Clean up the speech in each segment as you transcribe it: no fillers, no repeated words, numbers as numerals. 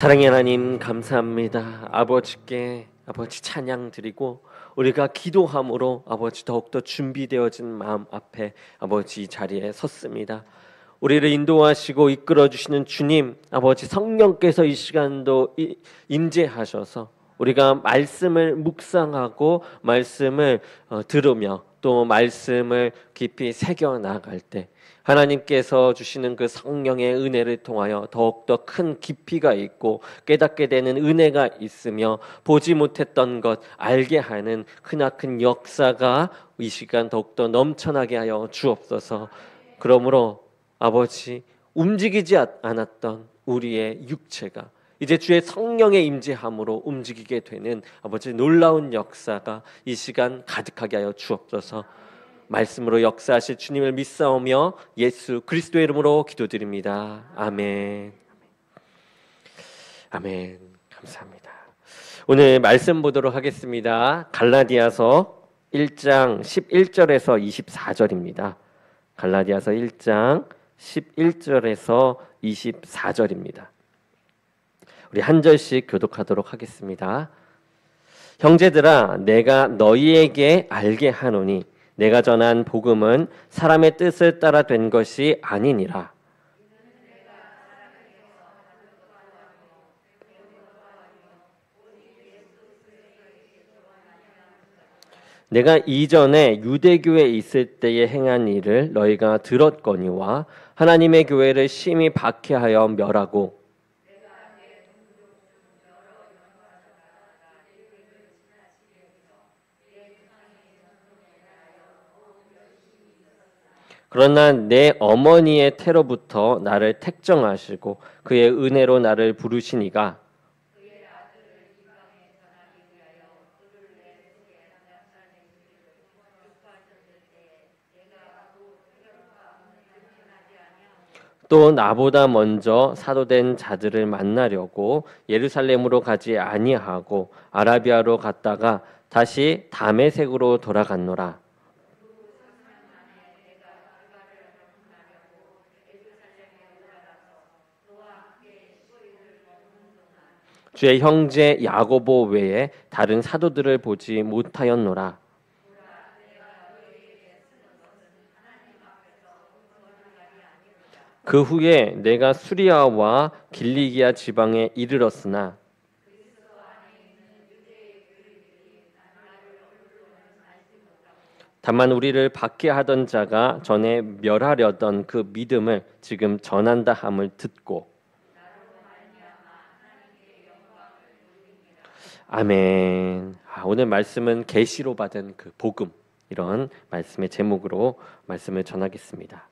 사랑의 하나님 감사합니다. 아버지 찬양 드리고 우리가 기도함으로 아버지 더욱더 준비되어진 마음 앞에 아버지 자리에 섰습니다. 우리를 인도하시고 이끌어주시는 주님 아버지 성령께서 이 시간도 임재하셔서 우리가 말씀을 묵상하고 말씀을 들으며 또 말씀을 깊이 새겨나갈 때 하나님께서 주시는 그 성령의 은혜를 통하여 더욱더 큰 깊이가 있고 깨닫게 되는 은혜가 있으며 보지 못했던 것 알게 하는 크나큰 역사가 이 시간 더욱더 넘쳐나게 하여 주옵소서. 그러므로 아버지 움직이지 않았던 우리의 육체가 이제 주의 성령의 임재함으로 움직이게 되는 아버지 놀라운 역사가 이 시간 가득하게 하여 주옵소서. 말씀으로 역사하실 주님을 믿사오며 예수 그리스도의 이름으로 기도드립니다. 아멘. 아멘. 감사합니다. 오늘 말씀 보도록 하겠습니다. 갈라디아서 1장 11절에서 24절입니다. 갈라디아서 1장 11절에서 24절입니다. 우리 한 절씩 교독하도록 하겠습니다. 형제들아, 내가 너희에게 알게 하노니 내가 전한 복음은 사람의 뜻을 따라 된 것이 아니니라. 내가 이전에 유대교에 있을 때에 행한 일을 너희가 들었거니와 하나님의 교회를 심히 박해하여 멸하고 그러나 내 어머니의 태로부터 나를 택정하시고 그의 은혜로 나를 부르시니가 또 나보다 먼저 사도된 자들을 만나려고 예루살렘으로 가지 아니하고 아라비아로 갔다가 다시 다메섹으로 돌아갔노라. 주의 형제 야고보 외에 다른 사도들을 보지 못하였노라. 그 후에 내가 수리아와 길리기아 지방에 이르렀으나 다만 우리를 박해하던 자가 전에 멸하려던 그 믿음을 지금 전한다 함을 듣고 아멘. 오늘 말씀은 계시로 받은 그 복음, 이런 말씀의 제목으로 말씀을 전하겠습니다.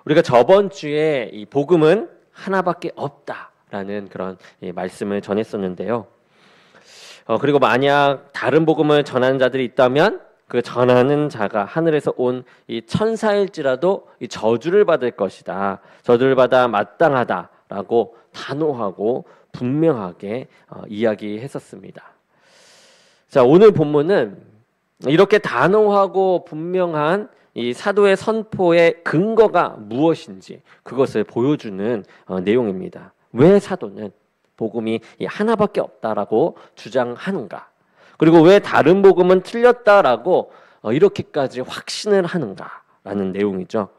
우리가 저번 주에 이 복음은 하나밖에 없다라는 그런 말씀을 전했었는데요. 그리고 만약 다른 복음을 전하는 자들이 있다면 그 전하는 자가 하늘에서 온 이 천사일지라도 이 저주를 받을 것이다. 저주를 받아 마땅하다라고 단호하고 분명하게 이야기했었습니다. 자, 오늘 본문은 이렇게 단호하고 분명한 이 사도의 선포의 근거가 무엇인지 그것을 보여주는 내용입니다. 왜 사도는 복음이 하나밖에 없다라고 주장하는가? 그리고 왜 다른 복음은 틀렸다라고 이렇게까지 확신을 하는가라는 내용이죠.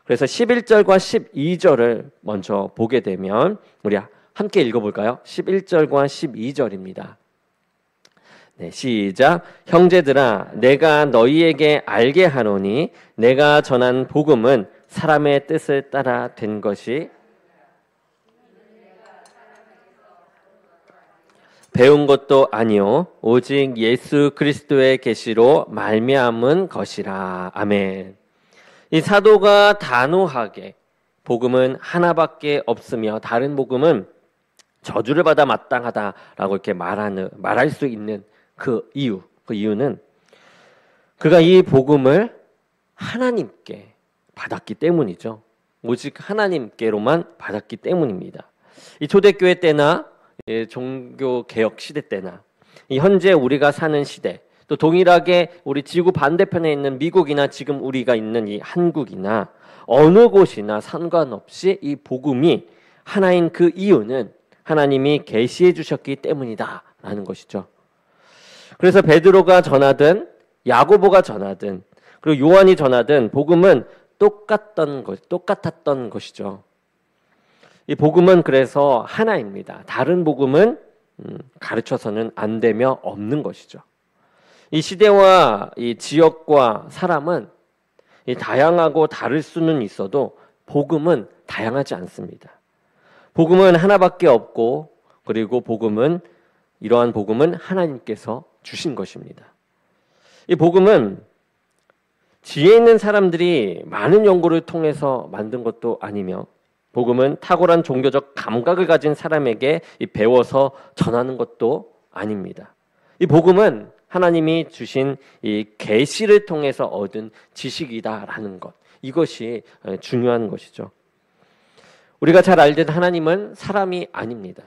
그래서 11절과 12절을 먼저 보게 되면 우리 함께 읽어볼까요? 11절과 12절입니다. 네, 시작. 형제들아, 내가 너희에게 알게 하노니 내가 전한 복음은 사람의 뜻을 따라 된 것이 배운 것도 아니요 오직 예수 그리스도의 계시로 말미암은 것이라. 아멘. 이 사도가 단호하게 복음은 하나밖에 없으며 다른 복음은 저주를 받아 마땅하다라고 이렇게 말할 수 있는 그 이유는 그가 이 복음을 하나님께 받았기 때문이죠. 오직 하나님께로만 받았기 때문입니다. 이 초대교회 때나 종교 개혁 시대 때나 이 현재 우리가 사는 시대, 또 동일하게 우리 지구 반대편에 있는 미국이나 지금 우리가 있는 이 한국이나 어느 곳이나 상관없이 이 복음이 하나인 그 이유는 하나님이 계시해 주셨기 때문이다라는 것이죠. 그래서 베드로가 전하든 야고보가 전하든 그리고 요한이 전하든 복음은 똑같았던 것이죠. 이 복음은 그래서 하나입니다. 다른 복음은 가르쳐서는 안 되며 없는 것이죠. 이 시대와 이 지역과 사람은 이 다양하고 다를 수는 있어도 복음은 다양하지 않습니다. 복음은 하나밖에 없고 그리고 이러한 복음은 하나님께서 주신 것입니다. 이 복음은 지혜 있는 사람들이 많은 연구를 통해서 만든 것도 아니며 복음은 탁월한 종교적 감각을 가진 사람에게 배워서 전하는 것도 아닙니다. 이 복음은 하나님이 주신 이 계시를 통해서 얻은 지식이다라는 것. 이것이 중요한 것이죠. 우리가 잘 알듯 하나님은 사람이 아닙니다.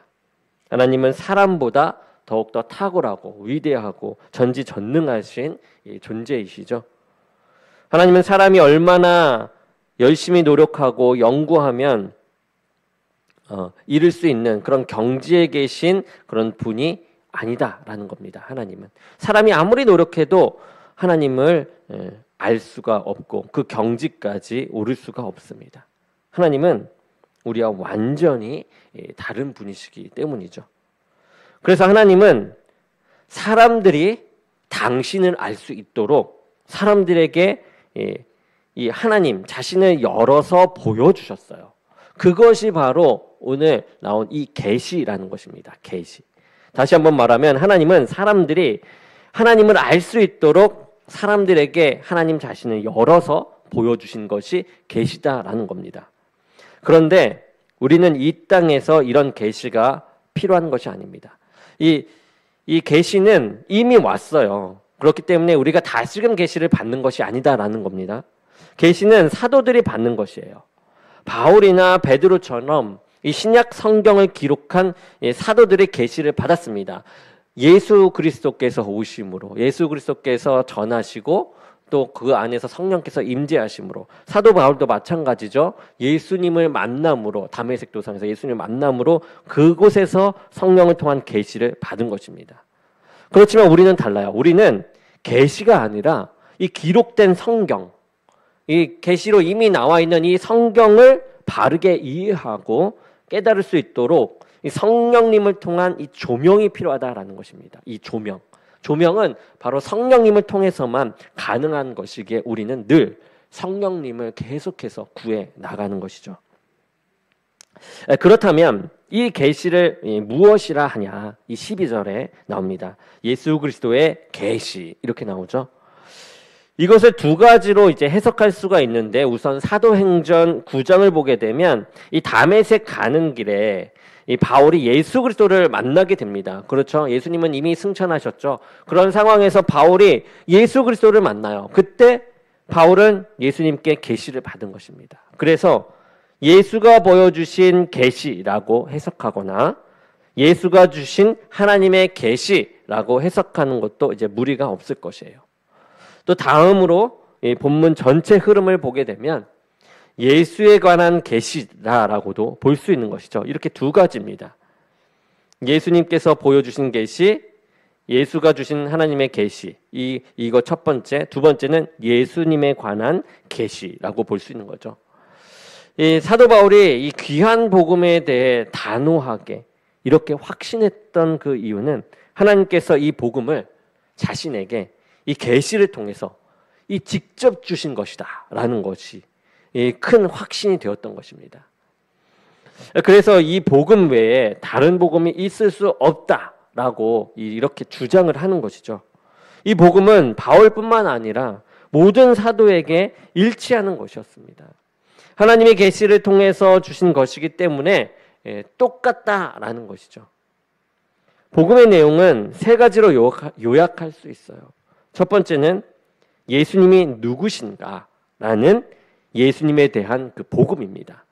하나님은 사람보다 더욱더 탁월하고 위대하고 전지전능하신 존재이시죠. 하나님은 사람이 얼마나 열심히 노력하고 연구하면 이룰 수 있는 그런 경지에 계신 그런 분이 아니다라는 겁니다. 하나님은 사람이 아무리 노력해도 하나님을 알 수가 없고 그 경지까지 오를 수가 없습니다. 하나님은 우리와 완전히 다른 분이시기 때문이죠. 그래서 하나님은 사람들이 당신을 알 수 있도록 사람들에게 이 하나님 자신을 열어서 보여주셨어요. 그것이 바로 오늘 나온 이 계시라는 것입니다. 계시. 다시 한번 말하면 하나님은 사람들이 하나님을 알 수 있도록 사람들에게 하나님 자신을 열어서 보여주신 것이 계시다라는 겁니다. 그런데 우리는 이 땅에서 이런 계시가 필요한 것이 아닙니다. 이 계시는 이미 왔어요. 그렇기 때문에 우리가 다시금 계시를 받는 것이 아니다라는 겁니다. 계시는 사도들이 받는 것이에요. 바울이나 베드로처럼 이 신약 성경을 기록한 사도들의 계시를 받았습니다. 예수 그리스도께서 오심으로, 예수 그리스도께서 전하시고 또 그 안에서 성령께서 임재하심으로, 사도 바울도 마찬가지죠. 예수님을 만남으로, 다메섹 도상에서 예수님을 만남으로 그곳에서 성령을 통한 계시를 받은 것입니다. 그렇지만 우리는 달라요. 우리는 계시가 아니라 이 기록된 성경, 이 계시로 이미 나와 있는 이 성경을 바르게 이해하고 깨달을 수 있도록 이 성령님을 통한 이 조명이 필요하다라는 것입니다. 이 조명은 바로 성령님을 통해서만 가능한 것이기에 우리는 늘 성령님을 계속해서 구해 나가는 것이죠. 그렇다면 이 계시를 무엇이라 하냐? 이 12절에 나옵니다. 예수 그리스도의 계시 이렇게 나오죠. 이것을 두 가지로 이제 해석할 수가 있는데 우선 사도행전 9장을 보게 되면 이 다메섹 가는 길에 이 바울이 예수 그리스도를 만나게 됩니다. 그렇죠? 예수님은 이미 승천하셨죠. 그런 상황에서 바울이 예수 그리스도를 만나요. 그때 바울은 예수님께 계시를 받은 것입니다. 그래서 예수가 보여주신 계시라고 해석하거나 예수가 주신 하나님의 계시라고 해석하는 것도 이제 무리가 없을 것이에요. 또 다음으로 이 본문 전체 흐름을 보게 되면 예수에 관한 계시라고도 볼 수 있는 것이죠. 이렇게 두 가지입니다. 예수님께서 보여주신 계시, 예수가 주신 하나님의 계시. 이거 첫 번째, 두 번째는 예수님에 관한 계시라고 볼 수 있는 거죠. 이 사도 바울이 이 귀한 복음에 대해 단호하게 이렇게 확신했던 그 이유는 하나님께서 이 복음을 자신에게 이 계시를 통해서 이 직접 주신 것이다라는 것이 큰 확신이 되었던 것입니다. 그래서 이 복음 외에 다른 복음이 있을 수 없다라고 이렇게 주장을 하는 것이죠. 이 복음은 바울뿐만 아니라 모든 사도에게 일치하는 것이었습니다. 하나님의 계시를 통해서 주신 것이기 때문에 똑같다라는 것이죠. 복음의 내용은 세 가지로 요약할 수 있어요. 첫 번째는 예수님이 누구신가라는 예수님에 대한 그 복음입니다.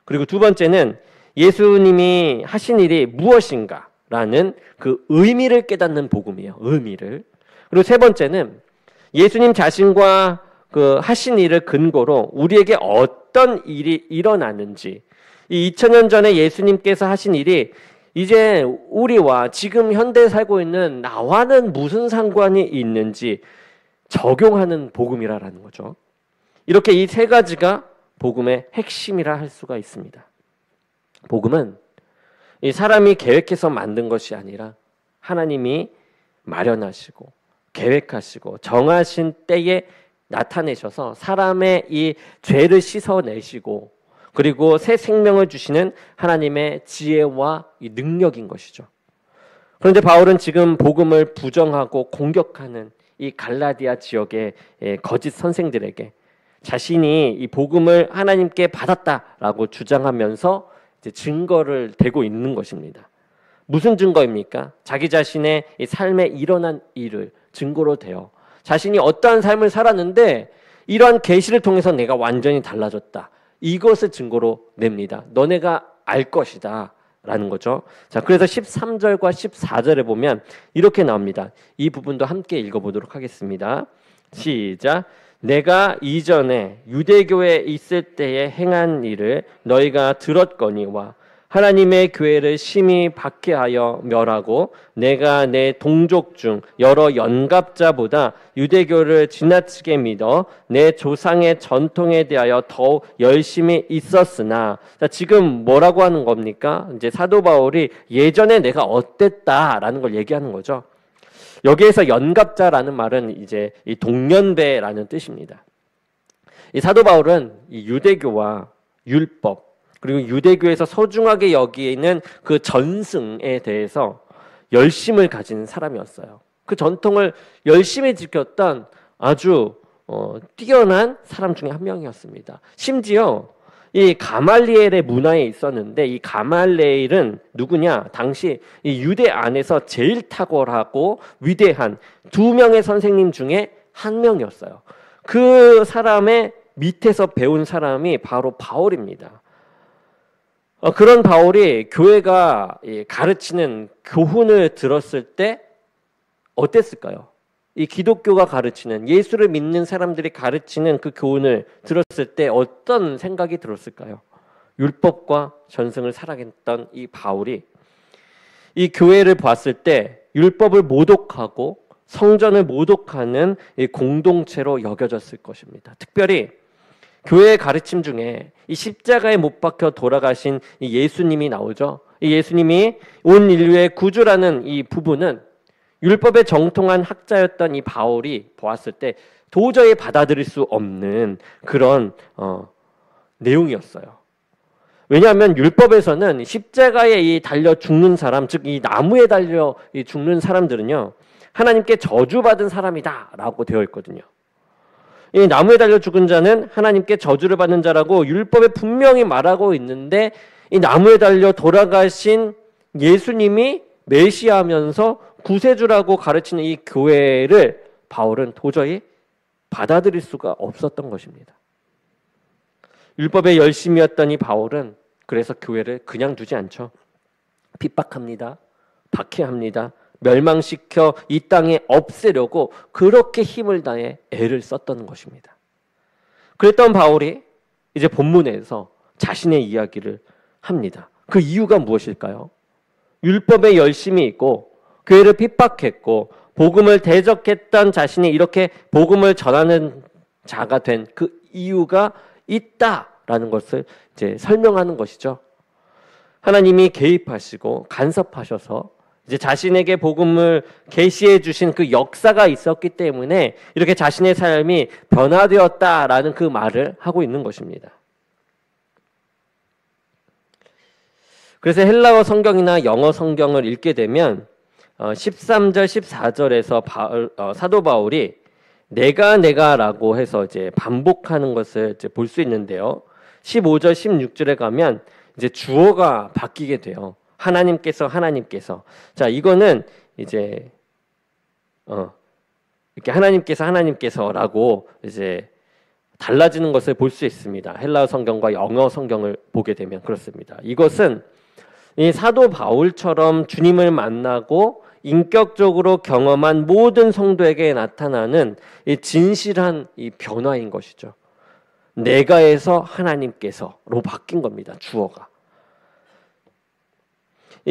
그리고 두 번째는 예수님이 하신 일이 무엇인가라는 그 의미를 깨닫는 복음이에요. 의미를. 그리고 세 번째는 예수님 자신과 그 하신 일을 근거로 우리에게 어떤 일이 일어나는지 이 2000년 전에 예수님께서 하신 일이 이제 우리와 지금 현대에 살고 있는 나와는 무슨 상관이 있는지 적용하는 복음이라는 거죠. 이렇게 이 세 가지가 복음의 핵심이라 할 수가 있습니다. 복음은 이 사람이 계획해서 만든 것이 아니라 하나님이 마련하시고 계획하시고 정하신 때에 나타내셔서 사람의 이 죄를 씻어내시고 그리고 새 생명을 주시는 하나님의 지혜와 이 능력인 것이죠. 그런데 바울은 지금 복음을 부정하고 공격하는 이 갈라디아 지역의 거짓 선생들에게 자신이 이 복음을 하나님께 받았다라고 주장하면서 이제 증거를 대고 있는 것입니다. 무슨 증거입니까? 자기 자신의 이 삶에 일어난 일을 증거로 대어 자신이 어떠한 삶을 살았는데 이러한 계시를 통해서 내가 완전히 달라졌다. 이것을 증거로 냅니다. 너네가 알 것이다 라는 거죠. 자, 그래서 13절과 14절에 보면 이렇게 나옵니다. 이 부분도 함께 읽어보도록 하겠습니다. 시작. 내가 이전에 유대교에 있을 때에 행한 일을 너희가 들었거니와 하나님의 교회를 심히 박해하여 멸하고 내가 내 동족 중 여러 연갑자보다 유대교를 지나치게 믿어 내 조상의 전통에 대하여 더욱 열심히 있었으나, 자, 지금 뭐라고 하는 겁니까? 이제 사도 바울이 예전에 내가 어땠다라는 걸 얘기하는 거죠. 여기에서 연갑자라는 말은 이제 이 동년배라는 뜻입니다. 이 사도 바울은 이 유대교와 율법 그리고 유대교에서 소중하게 여기는 그 전승에 대해서 열심을 가진 사람이었어요. 그 전통을 열심히 지켰던 아주 뛰어난 사람 중에 한 명이었습니다. 심지어 이 가말리엘의 문화에 있었는데 이 가말리엘은 누구냐? 당시 이 유대 안에서 제일 탁월하고 위대한 두 명의 선생님 중에 한 명이었어요. 그 사람의 밑에서 배운 사람이 바로 바울입니다. 그런 바울이 교회가 가르치는 교훈을 들었을 때 어땠을까요? 이 기독교가 가르치는 예수를 믿는 사람들이 가르치는 그 교훈을 들었을 때 어떤 생각이 들었을까요? 율법과 전승을 살아냈던 이 바울이 이 교회를 봤을 때 율법을 모독하고 성전을 모독하는 이 공동체로 여겨졌을 것입니다. 특별히 교회의 가르침 중에 이 십자가에 못 박혀 돌아가신 이 예수님이 나오죠. 이 예수님이 온 인류의 구주라는 이 부분은 율법에 정통한 학자였던 이 바울이 보았을 때 도저히 받아들일 수 없는 그런 내용이었어요. 왜냐하면 율법에서는 십자가에 이 달려 죽는 사람, 즉 이 나무에 달려 이 죽는 사람들은요 하나님께 저주받은 사람이다라고 되어 있거든요. 이 나무에 달려 죽은 자는 하나님께 저주를 받는 자라고 율법에 분명히 말하고 있는데 이 나무에 달려 돌아가신 예수님이 메시아면서 구세주라고 가르치는 이 교회를 바울은 도저히 받아들일 수가 없었던 것입니다. 율법에 열심이었던 이 바울은 그래서 교회를 그냥 두지 않죠. 핍박합니다. 박해합니다. 멸망시켜 이 땅에 없애려고 그렇게 힘을 다해 애를 썼던 것입니다. 그랬던 바울이 이제 본문에서 자신의 이야기를 합니다. 그 이유가 무엇일까요? 율법에 열심히 있고 교회를 핍박했고 복음을 대적했던 자신이 이렇게 복음을 전하는 자가 된 그 이유가 있다라는 것을 이제 설명하는 것이죠. 하나님이 개입하시고 간섭하셔서 이제 자신에게 복음을 계시해 주신 그 역사가 있었기 때문에 이렇게 자신의 삶이 변화되었다라는 그 말을 하고 있는 것입니다. 그래서 헬라어 성경이나 영어 성경을 읽게 되면 13절, 14절에서 사도 바울이 내가라고 해서 이제 반복하는 것을 이제 볼 수 있는데요. 15절, 16절에 가면 이제 주어가 바뀌게 돼요. 하나님께서. 자, 이거는 이제 이렇게 하나님께서라고 이제 달라지는 것을 볼 수 있습니다. 헬라어 성경과 영어 성경을 보게 되면 그렇습니다. 이것은 이 사도 바울처럼 주님을 만나고 인격적으로 경험한 모든 성도에게 나타나는 이 진실한 이 변화인 것이죠. 내가에서 하나님께서로 바뀐 겁니다. 주어가.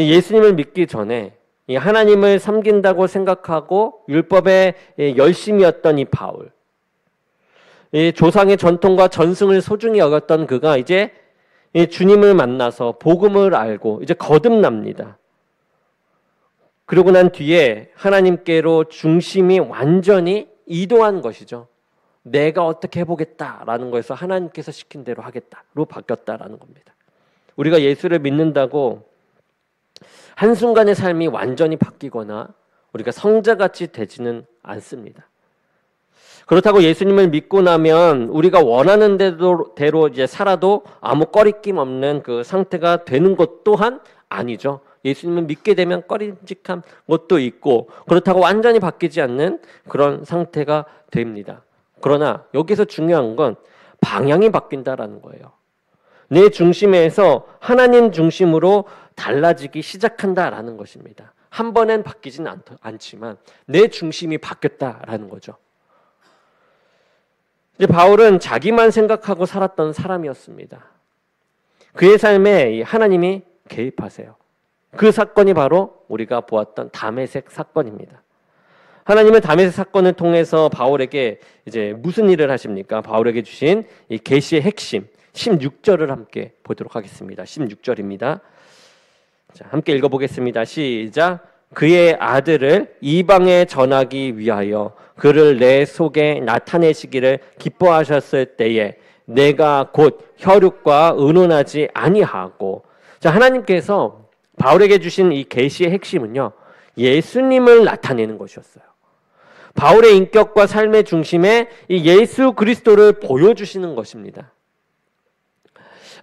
예수님을 믿기 전에 이 하나님을 섬긴다고 생각하고 율법에 열심이었던 이 바울, 이 조상의 전통과 전승을 소중히 여겼던 그가 이제 이 주님을 만나서 복음을 알고 이제 거듭납니다. 그러고 난 뒤에 하나님께로 중심이 완전히 이동한 것이죠. 내가 어떻게 해보겠다라는 거에서 하나님께서 시킨 대로 하겠다로 바뀌었다라는 겁니다. 우리가 예수를 믿는다고 한순간의 삶이 완전히 바뀌거나 우리가 성자같이 되지는 않습니다. 그렇다고 예수님을 믿고 나면 우리가 원하는 대로 이제 살아도 아무 꺼리낌 없는 그 상태가 되는 것 또한 아니죠. 예수님을 믿게 되면 꺼림직한 것도 있고 그렇다고 완전히 바뀌지 않는 그런 상태가 됩니다. 그러나 여기서 중요한 건 방향이 바뀐다라는 거예요. 내 중심에서 하나님 중심으로 달라지기 시작한다라는 것입니다. 한 번엔 바뀌지는 않지만 내 중심이 바뀌었다라는 거죠. 이제 바울은 자기만 생각하고 살았던 사람이었습니다. 그의 삶에 하나님이 개입하세요. 그 사건이 바로 우리가 보았던 다메섹 사건입니다. 하나님은 다메섹 사건을 통해서 바울에게 이제 무슨 일을 하십니까? 바울에게 주신 이 계시의 핵심 16절을 함께 보도록 하겠습니다. 16절입니다. 자, 함께 읽어보겠습니다. 시작. 그의 아들을 이방에 전하기 위하여 그를 내 속에 나타내시기를 기뻐하셨을 때에 내가 곧 혈육과 의논하지 아니하고. 자, 하나님께서 바울에게 주신 이 계시의 핵심은요, 예수님을 나타내는 것이었어요. 바울의 인격과 삶의 중심에 이 예수 그리스도를 보여주시는 것입니다.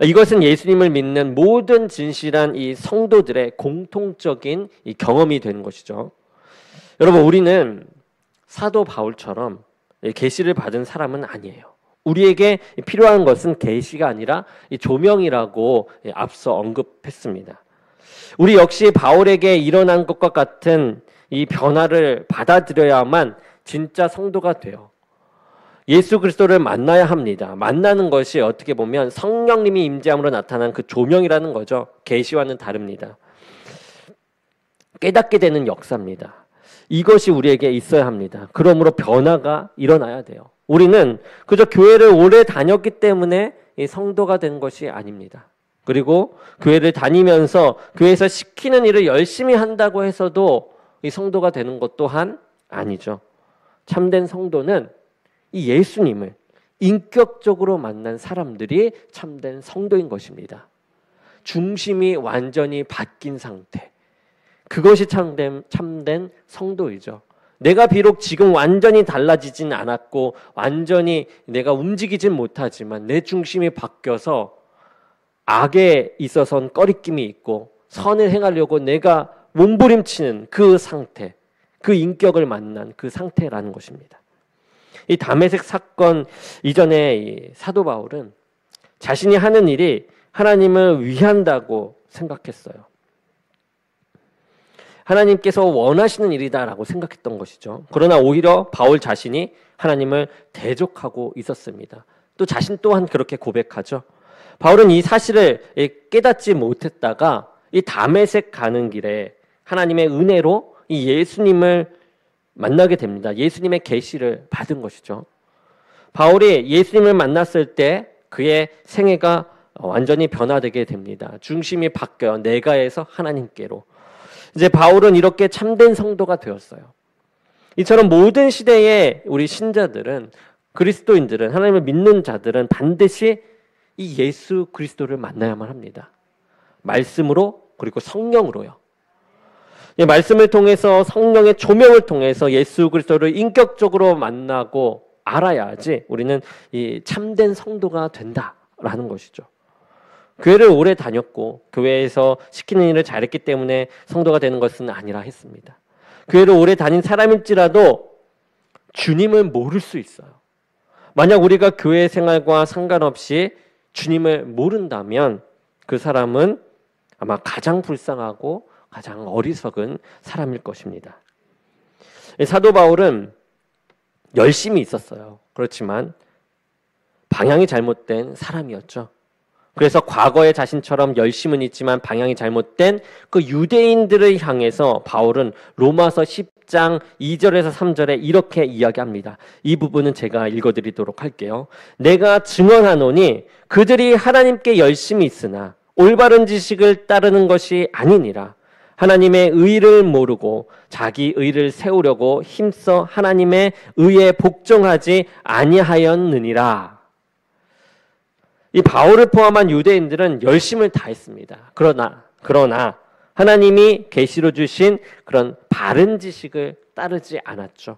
이것은 예수님을 믿는 모든 진실한 이 성도들의 공통적인 이 경험이 되는 것이죠. 여러분, 우리는 사도 바울처럼 계시를 받은 사람은 아니에요. 우리에게 필요한 것은 계시가 아니라 이 조명이라고 앞서 언급했습니다. 우리 역시 바울에게 일어난 것과 같은 이 변화를 받아들여야만 진짜 성도가 돼요. 예수 그리스도를 만나야 합니다. 만나는 것이 어떻게 보면 성령님이 임재함으로 나타난 그 조명이라는 거죠. 계시와는 다릅니다. 깨닫게 되는 역사입니다. 이것이 우리에게 있어야 합니다. 그러므로 변화가 일어나야 돼요. 우리는 그저 교회를 오래 다녔기 때문에 이 성도가 된 것이 아닙니다. 그리고 교회를 다니면서 교회에서 시키는 일을 열심히 한다고 해서도 이 성도가 되는 것 또한 아니죠. 참된 성도는 이 예수님을 인격적으로 만난 사람들이 참된 성도인 것입니다. 중심이 완전히 바뀐 상태. 그것이 참된 성도이죠. 내가 비록 지금 완전히 달라지진 않았고 완전히 내가 움직이진 못하지만 내 중심이 바뀌어서 악에 있어서는 꺼리낌이 있고 선을 행하려고 내가 몸부림치는 그 상태, 그 인격을 만난 그 상태라는 것입니다. 이 다메섹 사건 이전에 이 사도 바울은 자신이 하는 일이 하나님을 위한다고 생각했어요. 하나님께서 원하시는 일이다라고 생각했던 것이죠. 그러나 오히려 바울 자신이 하나님을 대적하고 있었습니다. 또 자신 또한 그렇게 고백하죠. 바울은 이 사실을 깨닫지 못했다가 이 다메섹 가는 길에 하나님의 은혜로 이 예수님을 만나게 됩니다. 예수님의 계시를 받은 것이죠. 바울이 예수님을 만났을 때 그의 생애가 완전히 변화되게 됩니다. 중심이 바뀌어요. 내가에서 하나님께로. 이제 바울은 이렇게 참된 성도가 되었어요. 이처럼 모든 시대의 우리 신자들은, 그리스도인들은, 하나님을 믿는 자들은 반드시 이 예수 그리스도를 만나야만 합니다. 말씀으로 그리고 성령으로요. 말씀을 통해서 성령의 조명을 통해서 예수 그리스도를 인격적으로 만나고 알아야지 우리는 이 참된 성도가 된다라는 것이죠. 교회를 오래 다녔고 교회에서 시키는 일을 잘했기 때문에 성도가 되는 것은 아니라 했습니다. 교회를 오래 다닌 사람일지라도 주님을 모를 수 있어요. 만약 우리가 교회 생활과 상관없이 주님을 모른다면 그 사람은 아마 가장 불쌍하고 가장 어리석은 사람일 것입니다. 사도 바울은 열심히 있었어요. 그렇지만 방향이 잘못된 사람이었죠. 그래서 과거의 자신처럼 열심은 있지만 방향이 잘못된 그 유대인들을 향해서 바울은 로마서 10장 2절에서 3절에 이렇게 이야기합니다. 이 부분은 제가 읽어드리도록 할게요. 내가 증언하노니 그들이 하나님께 열심히 있으나 올바른 지식을 따르는 것이 아니니라. 하나님의 의를 모르고 자기 의를 세우려고 힘써 하나님의 의에 복종하지 아니하였느니라. 이 바울을 포함한 유대인들은 열심을 다했습니다. 그러나 하나님이 계시로 주신 그런 바른 지식을 따르지 않았죠.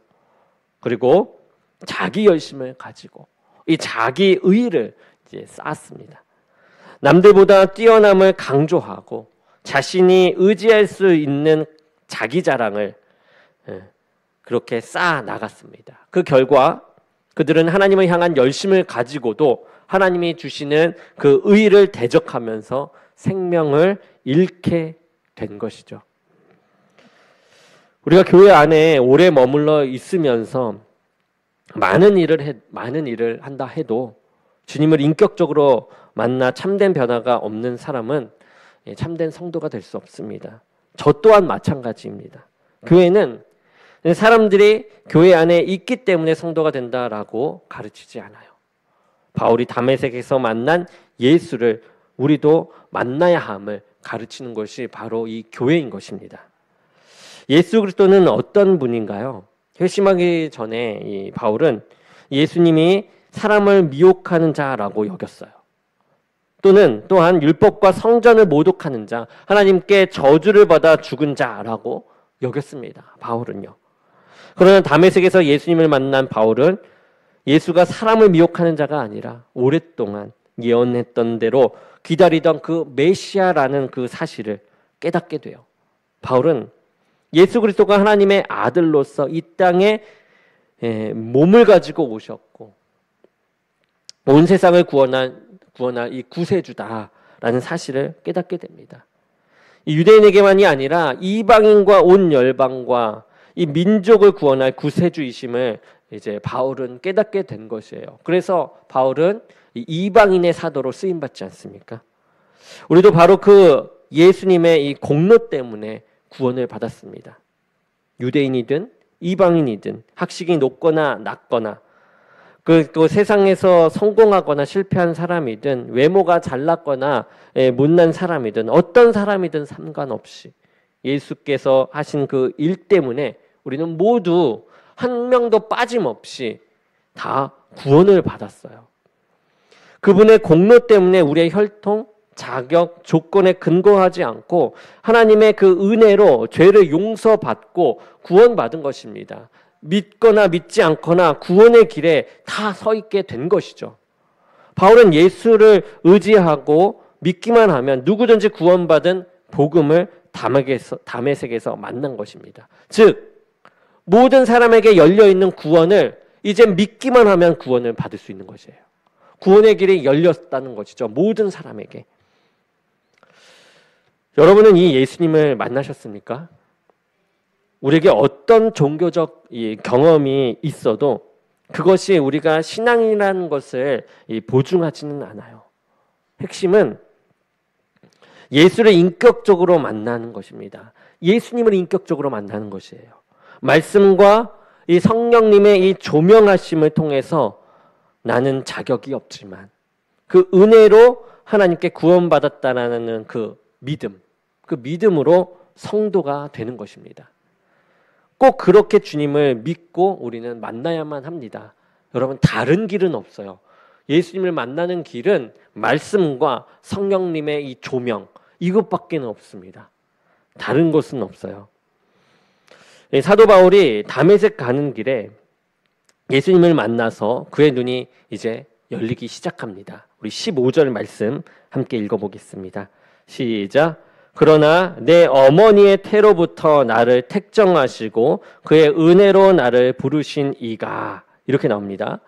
그리고 자기 열심을 가지고 이 자기 의를 이제 쌓았습니다. 남들보다 뛰어남을 강조하고 자신이 의지할 수 있는 자기 자랑을 그렇게 쌓아 나갔습니다. 그 결과 그들은 하나님을 향한 열심을 가지고도 하나님이 주시는 그 의를 대적하면서 생명을 잃게 된 것이죠. 우리가 교회 안에 오래 머물러 있으면서 많은 일을 한다 해도 주님을 인격적으로 만나 참된 변화가 없는 사람은 참된 성도가 될 수 없습니다. 저 또한 마찬가지입니다. 교회는 사람들이 교회 안에 있기 때문에 성도가 된다라고 가르치지 않아요. 바울이 다메섹에서 만난 예수를 우리도 만나야 함을 가르치는 것이 바로 이 교회인 것입니다. 예수 그리스도는 어떤 분인가요? 회심하기 전에 이 바울은 예수님이 사람을 미혹하는 자라고 여겼어요. 또한 율법과 성전을 모독하는 자, 하나님께 저주를 받아 죽은 자라고 여겼습니다. 바울은요. 그러나 다메섹에서 예수님을 만난 바울은 예수가 사람을 미혹하는 자가 아니라 오랫동안 예언했던 대로 기다리던 그 메시아라는 그 사실을 깨닫게 돼요. 바울은 예수 그리스도가 하나님의 아들로서 이 땅에 몸을 가지고 오셨고 온 세상을 구원할 이 구세주다라는 사실을 깨닫게 됩니다. 이 유대인에게만이 아니라 이방인과 온 열방과 이 민족을 구원할 구세주이심을 이제 바울은 깨닫게 된 것이에요. 그래서 바울은 이방인의 사도로 쓰임 받지 않습니까? 우리도 바로 그 예수님의 이 공로 때문에 구원을 받았습니다. 유대인이든 이방인이든 학식이 높거나 낮거나 또 세상에서 성공하거나 실패한 사람이든 외모가 잘났거나 못난 사람이든 어떤 사람이든 상관없이 예수께서 하신 그 일 때문에 우리는 모두 한 명도 빠짐없이 다 구원을 받았어요. 그분의 공로 때문에 우리의 혈통, 자격, 조건에 근거하지 않고 하나님의 그 은혜로 죄를 용서받고 구원받은 것입니다. 믿거나 믿지 않거나 구원의 길에 다 서 있게 된 것이죠. 바울은 예수를 의지하고 믿기만 하면 누구든지 구원받은 복음을 다메섹에서 만난 것입니다. 즉 모든 사람에게 열려있는 구원을 이제 믿기만 하면 구원을 받을 수 있는 것이에요. 구원의 길이 열렸다는 것이죠. 모든 사람에게. 여러분은 이 예수님을 만나셨습니까? 우리에게 어떤 종교적 경험이 있어도 그것이 우리가 신앙이라는 것을 보증하지는 않아요. 핵심은 예수를 인격적으로 만나는 것입니다. 예수님을 인격적으로 만나는 것이에요. 말씀과 이 성령님의 이 조명하심을 통해서 나는 자격이 없지만 그 은혜로 하나님께 구원받았다라는 그 믿음, 그 믿음으로 성도가 되는 것입니다. 꼭 그렇게 주님을 믿고 우리는 만나야만 합니다. 여러분 다른 길은 없어요. 예수님을 만나는 길은 말씀과 성령님의 이 조명 이것밖에 없습니다. 다른 것은 없어요. 사도 바울이 다메섹 가는 길에 예수님을 만나서 그의 눈이 이제 열리기 시작합니다. 우리 15절 말씀 함께 읽어보겠습니다. 시작. 그러나 내 어머니의 태로부터 나를 택정하시고 그의 은혜로 나를 부르신 이가 이렇게 나옵니다.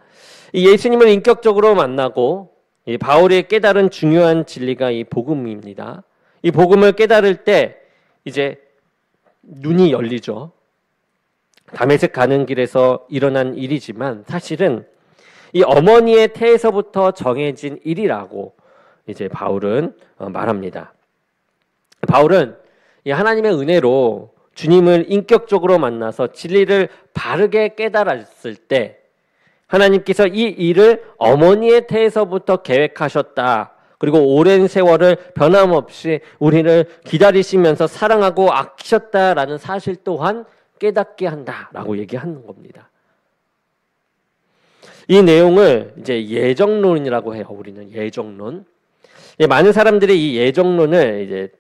이 예수님을 인격적으로 만나고 이 바울이 깨달은 중요한 진리가 이 복음입니다. 이 복음을 깨달을 때 이제 눈이 열리죠. 다메섹 가는 길에서 일어난 일이지만 사실은 이 어머니의 태에서부터 정해진 일이라고 이제 바울은 말합니다. 바울은 이 하나님의 은혜로 주님을 인격적으로 만나서 진리를 바르게 깨달았을 때 하나님께서 이 일을 어머니의 태에서부터 계획하셨다. 그리고 오랜 세월을 변함없이 우리를 기다리시면서 사랑하고 아끼셨다라는 사실 또한 깨닫게 한다라고 얘기하는 겁니다. 이 내용을 이제 예정론이라고 해요. 우리는 예정론. 많은 사람들이 이 예정론을 이제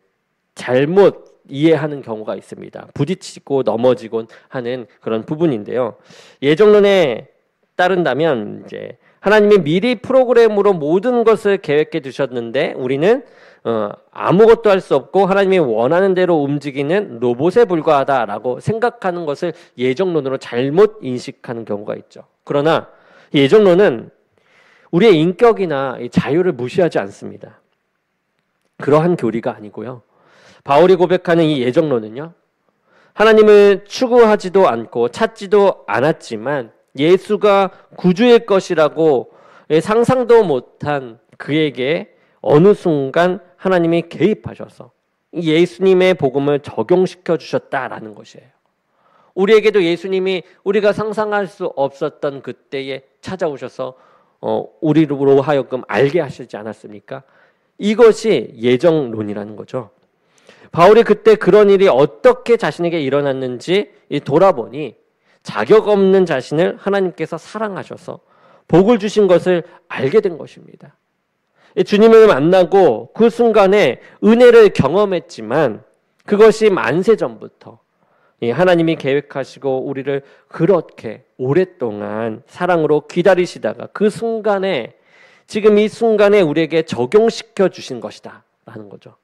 잘못 이해하는 경우가 있습니다. 부딪히고 넘어지곤 하는 그런 부분인데요. 예정론에 따른다면 이제 하나님이 미리 프로그램으로 모든 것을 계획해 두셨는데 우리는 아무것도 할 수 없고 하나님이 원하는 대로 움직이는 로봇에 불과하다라고 생각하는 것을 예정론으로 잘못 인식하는 경우가 있죠. 그러나 예정론은 우리의 인격이나 자유를 무시하지 않습니다. 그러한 교리가 아니고요. 바울이 고백하는 이 예정론은요. 하나님을 추구하지도 않고 찾지도 않았지만 예수가 구주일 것이라고 상상도 못한 그에게 어느 순간 하나님이 개입하셔서 예수님의 복음을 적용시켜 주셨다라는 것이에요. 우리에게도 예수님이 우리가 상상할 수 없었던 그때에 찾아오셔서 우리로 하여금 알게 하시지 않았습니까? 이것이 예정론이라는 거죠. 바울이 그때 그런 일이 어떻게 자신에게 일어났는지 돌아보니 자격 없는 자신을 하나님께서 사랑하셔서 복을 주신 것을 알게 된 것입니다. 주님을 만나고 그 순간에 은혜를 경험했지만 그것이 만세 전부터 하나님이 계획하시고 우리를 그렇게 오랫동안 사랑으로 기다리시다가 그 순간에 지금 이 순간에 우리에게 적용시켜 주신 것이다 라는 거죠.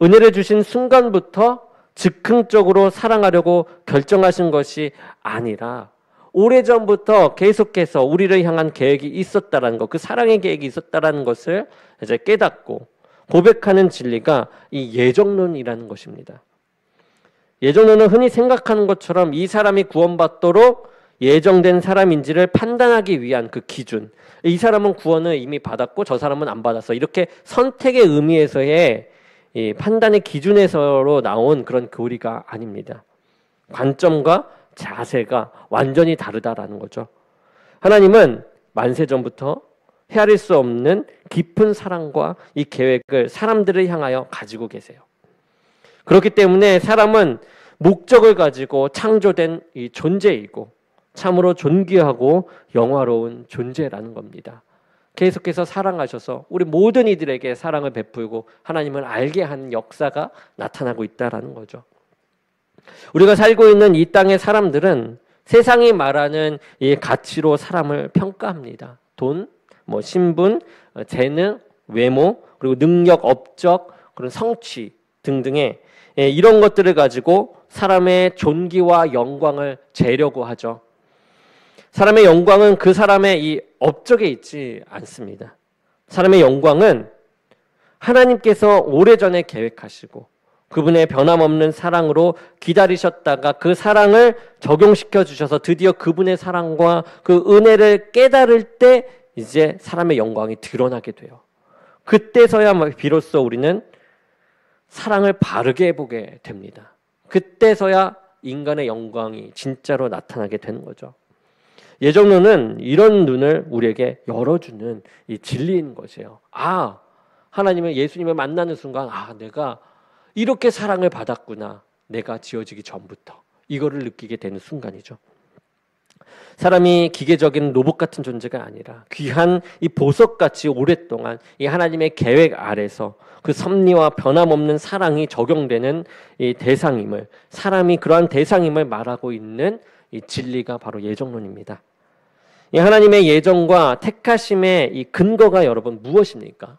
은혜를 주신 순간부터 즉흥적으로 사랑하려고 결정하신 것이 아니라 오래전부터 계속해서 우리를 향한 계획이 있었다라는 것, 그 사랑의 계획이 있었다라는 것을 이제 깨닫고 고백하는 진리가 이 예정론이라는 것입니다. 예정론은 흔히 생각하는 것처럼 이 사람이 구원받도록 예정된 사람인지를 판단하기 위한 그 기준. 이 사람은 구원을 이미 받았고 저 사람은 안 받았어. 이렇게 선택의 의미에서의 이 판단의 기준에서로 나온 그런 교리가 아닙니다. 관점과 자세가 완전히 다르다라는 거죠. 하나님은 만세 전부터 헤아릴 수 없는 깊은 사랑과 이 계획을 사람들을 향하여 가지고 계세요. 그렇기 때문에 사람은 목적을 가지고 창조된 이 존재이고 참으로 존귀하고 영화로운 존재라는 겁니다. 계속해서 사랑하셔서 우리 모든 이들에게 사랑을 베풀고 하나님을 알게 하는 역사가 나타나고 있다라는 거죠. 우리가 살고 있는 이 땅의 사람들은 세상이 말하는 이 가치로 사람을 평가합니다. 돈, 신분, 재능, 외모, 그리고 능력, 업적, 그런 성취 등등의 이런 것들을 가지고 사람의 존귀와 영광을 재려고 하죠. 사람의 영광은 그 사람의 이 업적에 있지 않습니다. 사람의 영광은 하나님께서 오래전에 계획하시고 그분의 변함없는 사랑으로 기다리셨다가 그 사랑을 적용시켜 주셔서 드디어 그분의 사랑과 그 은혜를 깨달을 때 이제 사람의 영광이 드러나게 돼요. 그때서야 비로소 우리는 사랑을 바르게 보게 됩니다. 그때서야 인간의 영광이 진짜로 나타나게 되는 거죠. 예정론은 이런 눈을 우리에게 열어주는 이 진리인 것이에요. 하나님을 예수님을 만나는 순간 내가 이렇게 사랑을 받았구나. 내가 지어지기 전부터. 이거를 느끼게 되는 순간이죠. 사람이 기계적인 로봇 같은 존재가 아니라 귀한 이 보석같이 오랫동안 이 하나님의 계획 아래서 그 섭리와 변함없는 사랑이 적용되는 이 대상임을, 사람이 그러한 대상임을 말하고 있는 이 진리가 바로 예정론입니다. 이 하나님의 예정과 택하심의 이 근거가 여러분 무엇입니까?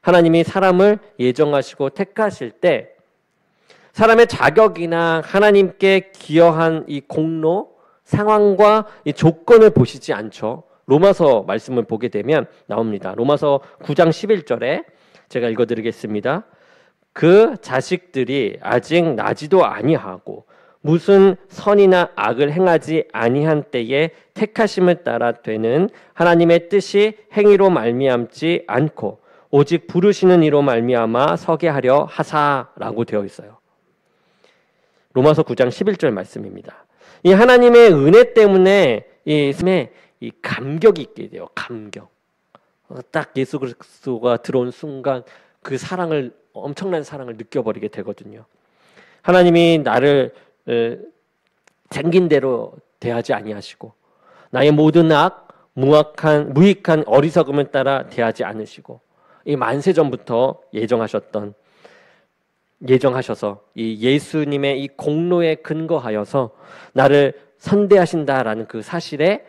하나님이 사람을 예정하시고 택하실 때 사람의 자격이나 하나님께 기여한 이 공로, 상황과 이 조건을 보시지 않죠. 로마서 말씀을 보게 되면 나옵니다. 로마서 9장 11절에 제가 읽어드리겠습니다. 그 자식들이 아직 나지도 아니하고 무슨 선이나 악을 행하지 아니한 때에 택하심을 따라 되는 하나님의 뜻이 행위로 말미암지 않고 오직 부르시는 이로 말미암아 서게 하려 하사라고 되어 있어요. 로마서 9장 11절 말씀입니다. 이 하나님의 은혜 때문에 이 삶에 이 감격이 있게 돼요. 감격. 딱 예수 그리스도가 들어온 순간 그 사랑을, 엄청난 사랑을 느껴버리게 되거든요. 하나님이 나를 생긴 대로 대하지 아니하시고 나의 모든 무익한 어리석음을 따라 대하지 않으시고 이 만세전부터 예정하셔서 이 예수님의 이 공로에 근거하여서 나를 선대하신다라는 그 사실에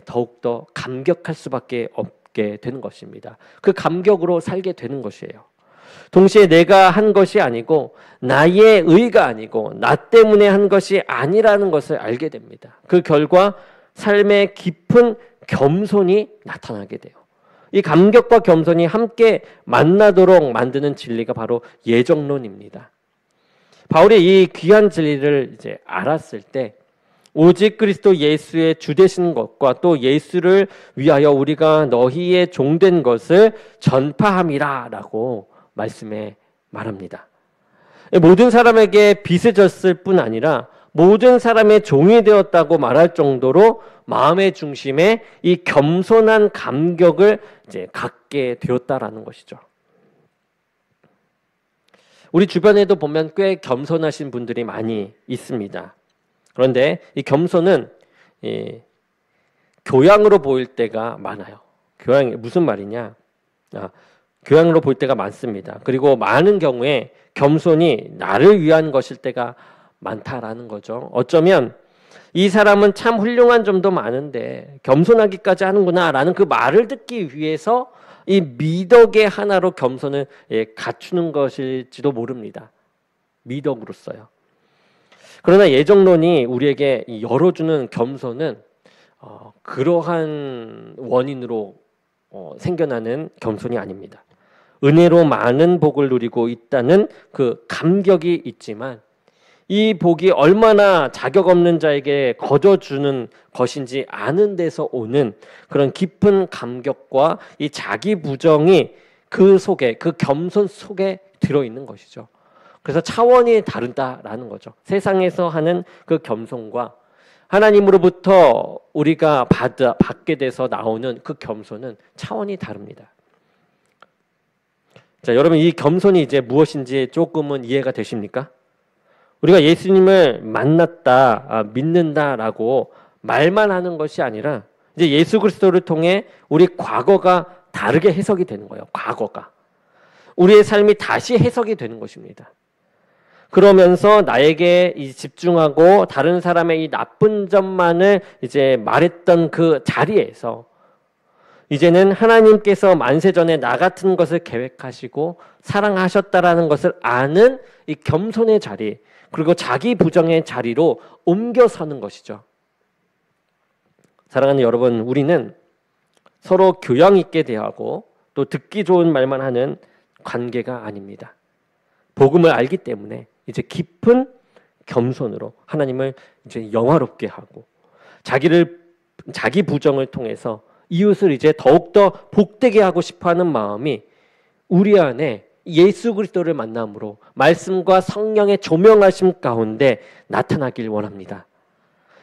더욱더 감격할 수밖에 없게 되는 것입니다. 그 감격으로 살게 되는 것이에요. 동시에 내가 한 것이 아니고 나의 의가 아니고 나 때문에 한 것이 아니라는 것을 알게 됩니다. 그 결과 삶의 깊은 겸손이 나타나게 돼요. 이 감격과 겸손이 함께 만나도록 만드는 진리가 바로 예정론입니다. 바울이 이 귀한 진리를 이제 알았을 때 오직 그리스도 예수의 주되신 것과 또 예수를 위하여 우리가 너희의 종된 것을 전파함이라라고 말씀에 말합니다. 모든 사람에게 빚을 졌을 뿐 아니라 모든 사람의 종이 되었다고 말할 정도로 마음의 중심에 이 겸손한 감격을 이제 갖게 되었다라는 것이죠. 우리 주변에도 보면 꽤 겸손하신 분들이 많이 있습니다. 그런데 이 겸손은 교양으로 보일 때가 많아요. 교양 무슨 말이냐? 교양으로 볼 때가 많습니다. 그리고 많은 경우에 겸손이 나를 위한 것일 때가 많다라는 거죠. 어쩌면 이 사람은 참 훌륭한 점도 많은데 겸손하기까지 하는구나라는 그 말을 듣기 위해서 이 미덕의 하나로 겸손을 갖추는 것일지도 모릅니다. 미덕으로서요. 그러나 예정론이 우리에게 열어주는 겸손은 그러한 원인으로 생겨나는 겸손이 아닙니다. 은혜로 많은 복을 누리고 있다는 그 감격이 있지만 이 복이 얼마나 자격 없는 자에게 거저주는 것인지 아는 데서 오는 그런 깊은 감격과 이 자기 부정이 그 속에, 그 겸손 속에 들어있는 것이죠. 그래서 차원이 다르다라는 거죠. 세상에서 하는 그 겸손과 하나님으로부터 우리가 받게 돼서 나오는 그 겸손은 차원이 다릅니다. 자, 여러분 이 겸손이 이제 무엇인지 조금은 이해가 되십니까? 우리가 예수님을 만났다, 믿는다라고 말만 하는 것이 아니라 이제 예수 그리스도를 통해 우리 과거가 다르게 해석이 되는 거예요. 과거가. 우리의 삶이 다시 해석이 되는 것입니다. 그러면서 나에게 집중하고 다른 사람의 이 나쁜 점만을 이제 말했던 그 자리에서 이제는 하나님께서 만세전에 나 같은 것을 계획하시고 사랑하셨다라는 것을 아는 이 겸손의 자리, 그리고 자기 부정의 자리로 옮겨서는 것이죠. 사랑하는 여러분, 우리는 서로 교양 있게 대하고 또 듣기 좋은 말만 하는 관계가 아닙니다. 복음을 알기 때문에 이제 깊은 겸손으로 하나님을 이제 영화롭게 하고 자기 부정을 통해서 이웃을 이제 더욱더 복되게 하고 싶어하는 마음이 우리 안에 예수 그리스도를 만남으로 말씀과 성령의 조명하심 가운데 나타나길 원합니다.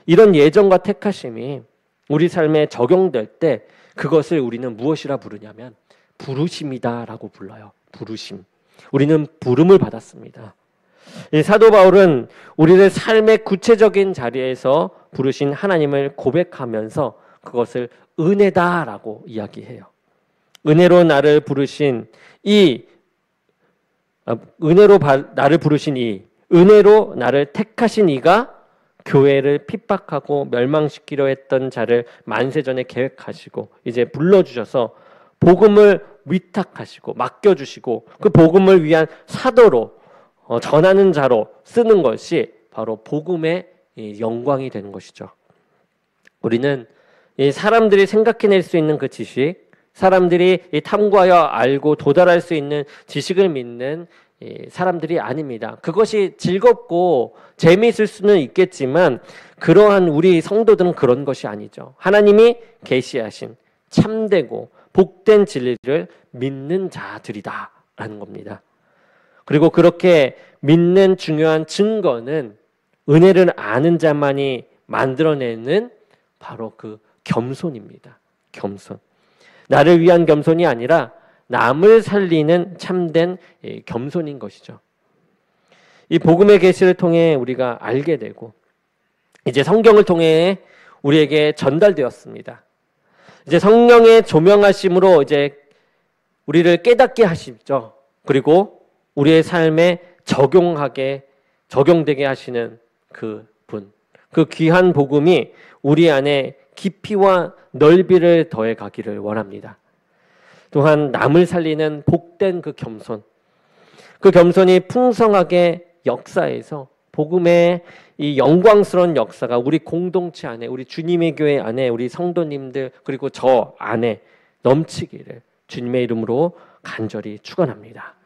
이런 예정과 택하심이 우리 삶에 적용될 때 그것을 우리는 무엇이라 부르냐면 부르심이다라고 불러요. 부르심. 우리는 부름을 받았습니다. 사도 바울은 우리를 삶의 구체적인 자리에서 부르신 하나님을 고백하면서 그것을 은혜다라고 이야기해요. 은혜로 나를 부르신 은혜로 나를 택하신 이가 교회를 핍박하고 멸망시키려 했던 자를 만세전에 계획하시고 이제 불러주셔서 복음을 위탁하시고 맡겨주시고 그 복음을 위한 사도로 전하는 자로 쓰는 것이 바로 복음의 영광이 되는 것이죠. 우리는 사람들이 생각해낼 수 있는 그 지식, 사람들이 탐구하여 알고 도달할 수 있는 지식을 믿는 사람들이 아닙니다. 그것이 즐겁고 재미있을 수는 있겠지만 그러한 우리 성도들은 그런 것이 아니죠. 하나님이 계시하신 참되고 복된 진리를 믿는 자들이다라는 겁니다. 그리고 그렇게 믿는 중요한 증거는 은혜를 아는 자만이 만들어내는 바로 그 겸손입니다. 겸손. 나를 위한 겸손이 아니라 남을 살리는 참된 겸손인 것이죠. 이 복음의 계시를 통해 우리가 알게 되고 이제 성경을 통해 우리에게 전달되었습니다. 이제 성령의 조명하심으로 이제 우리를 깨닫게 하시죠. 그리고 우리의 삶에 적용되게 하시는 그 분, 그 귀한 복음이 우리 안에 깊이와 넓이를 더해 가기를 원합니다. 또한 남을 살리는 복된 그 겸손이 풍성하게 역사에서 복음의 이 영광스러운 역사가 우리 공동체 안에, 우리 주님의 교회 안에, 우리 성도님들 그리고 저 안에 넘치기를 주님의 이름으로 간절히 축원합니다.